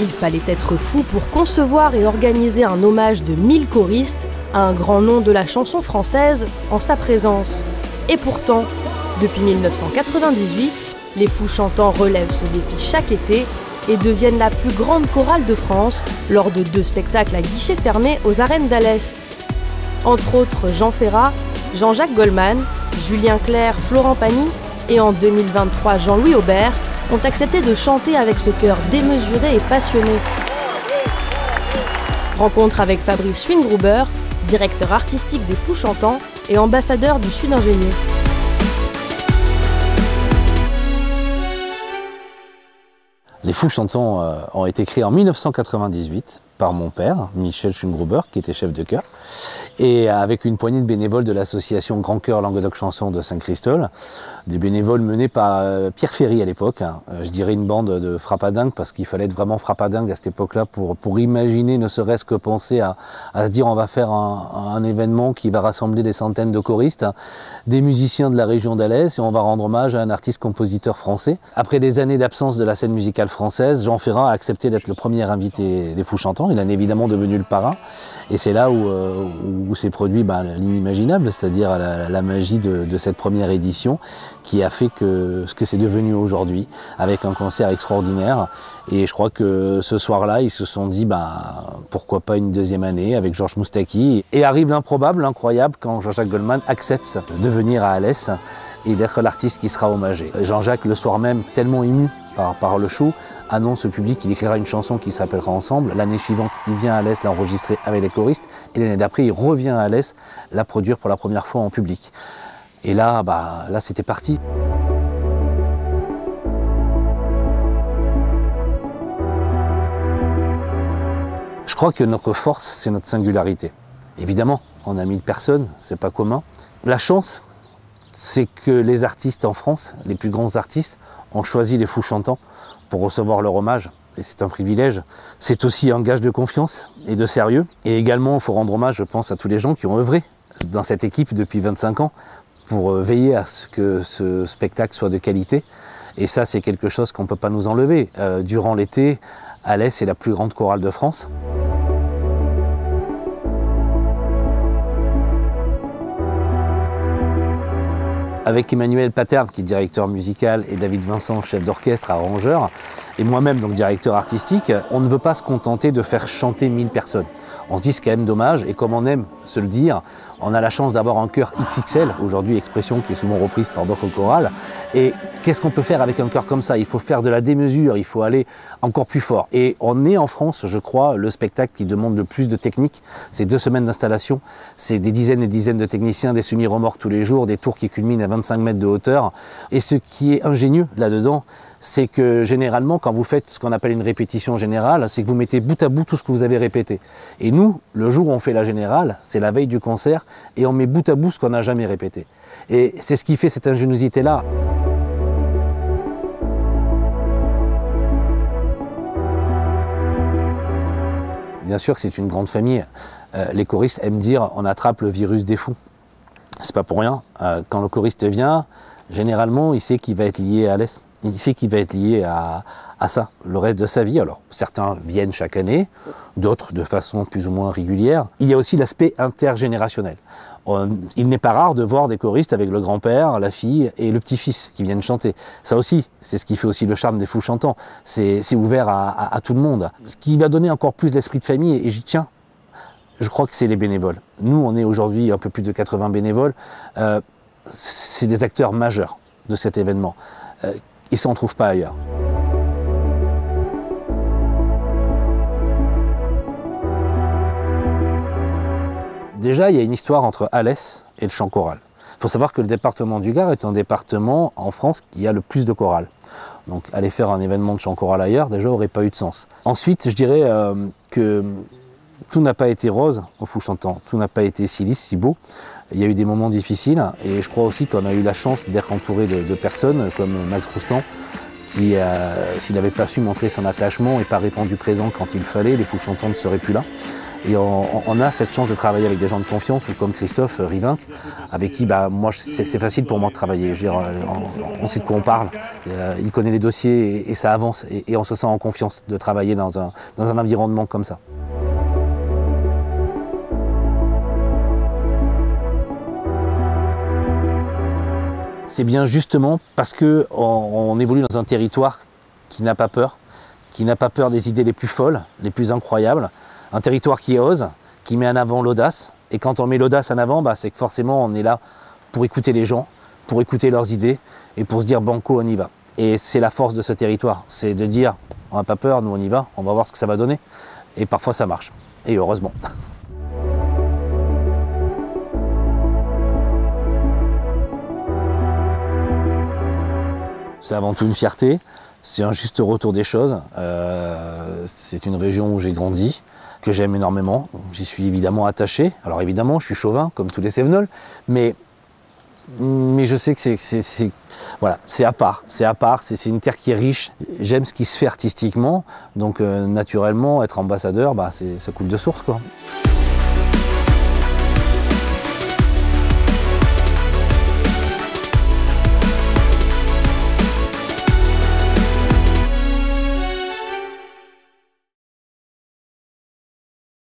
Il fallait être fou pour concevoir et organiser un hommage de 1000 choristes à un grand nom de la chanson française en sa présence. Et pourtant, depuis 1998, les Fous Chantants relèvent ce défi chaque été et deviennent la plus grande chorale de France lors de 2 spectacles à guichet fermé aux arènes d'Alès. Entre autres Jean Ferrat, Jean-Jacques Goldman, Julien Clerc, Florent Pagny et en 2023 Jean-Louis Aubert ont accepté de chanter avec ce chœur démesuré et passionné. Rencontre avec Fabrice Schwingruber, directeur artistique des Fous Chantants et ambassadeur du Sud Ingénieux. Les Fous Chantants ont été créés en 1998 par mon père, Michel Schwingruber, qui était chef de chœur, et avec une poignée de bénévoles de l'association Grand Chœur Languedoc Chanson de Saint-Christol, des bénévoles menés par Pierre Ferry à l'époque, je dirais une bande de frappadingues, parce qu'il fallait être vraiment frappadingue à cette époque-là pour imaginer, ne serait-ce que penser à se dire on va faire un événement qui va rassembler des centaines de choristes, des musiciens de la région d'Alès, et on va rendre hommage à un artiste-compositeur français. Après des années d'absence de la scène musicale française, Jean Ferrat a accepté d'être le premier invité des Fous Chantants. Il en est évidemment devenu le parrain, et c'est là où s'est produit l'inimaginable, c'est-à-dire la magie de cette première édition qui a fait ce que c'est devenu aujourd'hui, avec un concert extraordinaire. Et je crois que ce soir-là, ils se sont dit pourquoi pas une deuxième année avec Georges Moustaki. Et arrive l'improbable, l'incroyable, quand Jean-Jacques Goldman accepte de venir à Alès et d'être l'artiste qui sera hommagé. Jean-Jacques, le soir même, tellement ému par le show, annonce au public qu'il écrira une chanson qui s'appellera Ensemble. L'année suivante, il vient à Alès l'enregistrer avec les choristes, et l'année d'après, il revient à Alès la produire pour la première fois en public. Et là, là c'était parti. Je crois que notre force, c'est notre singularité. Évidemment, on a 1000 personnes, c'est pas commun. La chance, c'est que les artistes en France, les plus grands artistes, ont choisi les Fous Chantants pour recevoir leur hommage. Et c'est un privilège. C'est aussi un gage de confiance et de sérieux. Et également, il faut rendre hommage, je pense, à tous les gens qui ont œuvré dans cette équipe depuis 25 ans pour veiller à ce que ce spectacle soit de qualité. Et ça, c'est quelque chose qu'on ne peut pas nous enlever. Durant l'été, Alès est la plus grande chorale de France. Avec Emmanuel Paterne, qui est directeur musical, et David Vincent, chef d'orchestre, arrangeur, et moi-même, donc directeur artistique, on ne veut pas se contenter de faire chanter 1000 personnes. On se dit c'est quand même dommage, et comme on aime se le dire, on a la chance d'avoir un chœur XXL, aujourd'hui expression qui est souvent reprise par d'autres chorales, et qu'est-ce qu'on peut faire avec un chœur comme ça? Il faut faire de la démesure, il faut aller encore plus fort. Et on est en France, je crois, le spectacle qui demande le plus de technique. C'est 2 semaines d'installation, c'est des dizaines et dizaines de techniciens, des semi-remorques tous les jours, des tours qui culminent à 25 mètres de hauteur. Et ce qui est ingénieux là-dedans, c'est que généralement, quand vous faites ce qu'on appelle une répétition générale, c'est que vous mettez bout à bout tout ce que vous avez répété. Et nous, le jour où on fait la générale, c'est la veille du concert, et on met bout à bout ce qu'on n'a jamais répété. Et c'est ce qui fait cette ingéniosité-là. Bien sûr que c'est une grande famille. Les choristes aiment dire on attrape le virus des fous. C'est pas pour rien. Quand le choriste vient, généralement, il sait qu'il va être lié à Alès. Il sait qu'il va être lié à ça, le reste de sa vie. Alors, certains viennent chaque année, d'autres de façon plus ou moins régulière. Il y a aussi l'aspect intergénérationnel. Il n'est pas rare de voir des choristes avec le grand-père, la fille et le petit-fils qui viennent chanter. Ça aussi, c'est ce qui fait aussi le charme des Fous Chantants. C'est ouvert à tout le monde. Ce qui va donner encore plus l'esprit de famille, et j'y tiens, je crois que c'est les bénévoles. Nous, on est aujourd'hui un peu plus de 80 bénévoles. C'est des acteurs majeurs de cet événement. Et ça, on ne trouve pas ailleurs. Déjà, il y a une histoire entre Alès et le chant choral. Il faut savoir que le département du Gard est un département en France qui a le plus de chorales. Donc aller faire un événement de chant choral ailleurs, déjà, n'aurait pas eu de sens. Ensuite, je dirais que tout n'a pas été rose aux Fous Chantants, tout n'a pas été si lisse, si beau. Il y a eu des moments difficiles, et je crois aussi qu'on a eu la chance d'être entouré de personnes comme Max Roustan, qui, s'il n'avait pas su montrer son attachement et pas répondu présent quand il fallait, les Fous Chantants ne seraient plus là. Et on a cette chance de travailler avec des gens de confiance, ou comme Christophe Rivinc, avec qui moi c'est facile pour moi de travailler. Je veux dire, on sait de quoi on parle, il connaît les dossiers et ça avance. Et on se sent en confiance de travailler dans un environnement comme ça. C'est bien justement parce qu'on évolue dans un territoire qui n'a pas peur des idées les plus folles, les plus incroyables, un territoire qui ose, qui met en avant l'audace. Et quand on met l'audace en avant, c'est que forcément on est là pour écouter les gens, pour écouter leurs idées et pour se dire banco, on y va. Et c'est la force de ce territoire, c'est de dire on n'a pas peur, nous on y va, on va voir ce que ça va donner. Et parfois ça marche, et heureusement. C'est avant tout une fierté, c'est un juste retour des choses. C'est une région où j'ai grandi, que j'aime énormément. J'y suis évidemment attaché. Alors évidemment, je suis chauvin, comme tous les Cévenols, mais je sais que c'est à part. C'est une terre qui est riche. J'aime ce qui se fait artistiquement, donc naturellement, être ambassadeur, ça coule de source, quoi.